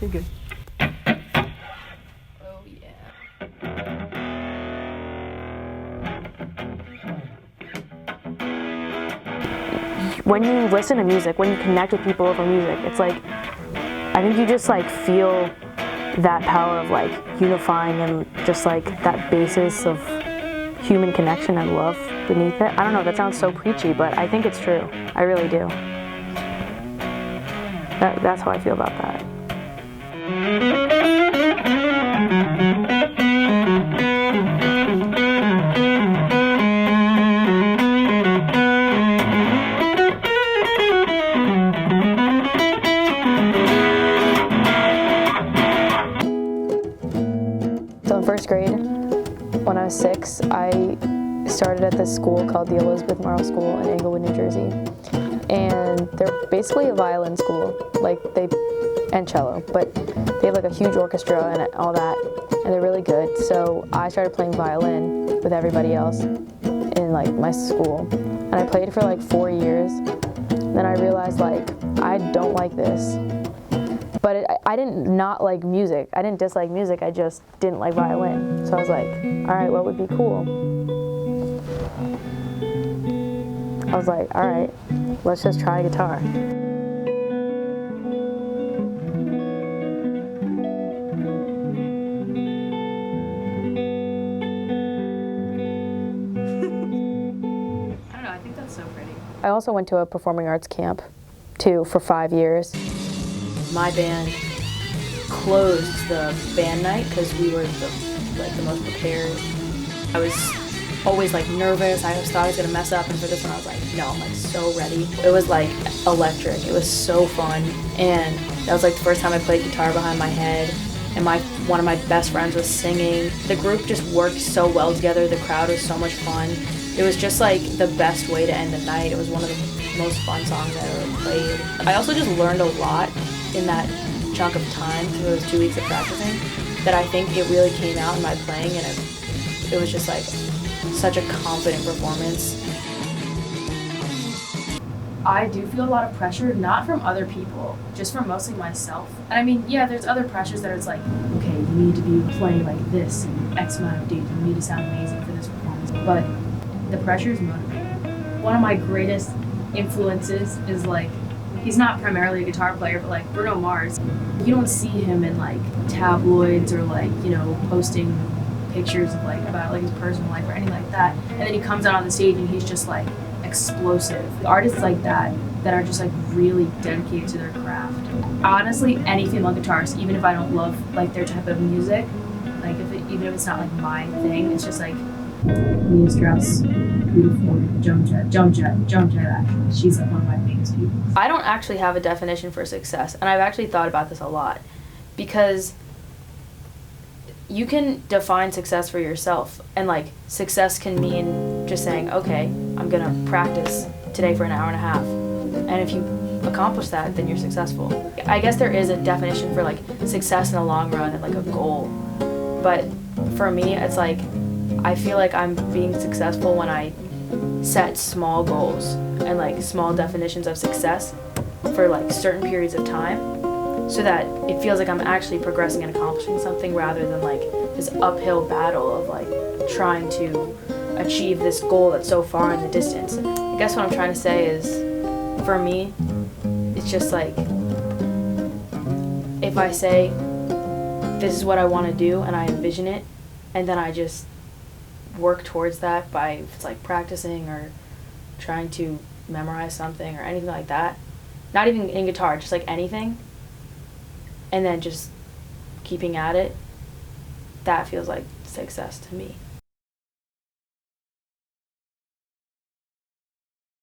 You're good. Oh yeah. When you listen to music, when you connect with people over music, it's like, I think you just like feel that power of like unifying and just like that basis of human connection and love beneath it. I don't know, that sounds so preachy, but I think it's true. I really do. That's how I feel about that. So in first grade, when I was 6, I started at this school called the Elizabeth Morrow School in Englewood, New Jersey. And they're basically a violin school, and cello, but they have like a huge orchestra and all that, and they're really good. So I started playing violin with everybody else in like my school, and I played for like 4 years. Then I realized like, I don't like this. But I didn't not like music. I didn't dislike music, I just didn't like violin. So I was like, all right, what would be cool? I was like, all right, let's just try guitar. I think that's so pretty. I also went to a performing arts camp, too, for 5 years. My band closed the band night because we were the most prepared. I was always like nervous. I thought I was gonna mess up, and for this one I was like, no, I'm like so ready. It was like electric. It was so fun, and that was like the first time I played guitar behind my head. And one of my best friends was singing. The group just worked so well together. The crowd was so much fun. It was just like the best way to end the night. It was one of the most fun songs I ever played. I also just learned a lot in that chunk of time through those 2 weeks of practicing that I think it really came out in my playing, and it was just like such a confident performance. I do feel a lot of pressure, not from other people, just from mostly myself. And I mean, yeah, there's other pressures that it's like, okay, you need to be playing like this in X amount of days, you need to sound amazing for this performance. But the pressure is motivating. One of my greatest influences is like, he's not primarily a guitar player, but like Bruno Mars. You don't see him in like tabloids or like, you know, posting pictures of like about like his personal life or anything like that. And then he comes out on the stage and he's just like explosive. Artists like that are just like really dedicated to their craft. Honestly, any female guitarist, even if I don't love like their type of music, like even if it's not like my thing, it's just like Mia Strauss, beautiful, jump jet. Actually, she's like one of my biggest people. I don't actually have a definition for success, and I've actually thought about this a lot, because you can define success for yourself, and like success can mean just saying, okay, I'm gonna practice today for an hour and a half, and if you accomplish that, then you're successful. I guess there is a definition for like success in the long run and like a goal, but for me, it's like I feel like I'm being successful when I set small goals and like small definitions of success for like certain periods of time, so that it feels like I'm actually progressing and accomplishing something, rather than like this uphill battle of like trying to achieve this goal that's so far in the distance. I guess what I'm trying to say is, for me, it's just like, if I say this is what I want to do and I envision it, and then I just work towards that by, if it's like practicing or trying to memorize something or anything like that, not even in guitar, just like anything, and then just keeping at it, that feels like success to me.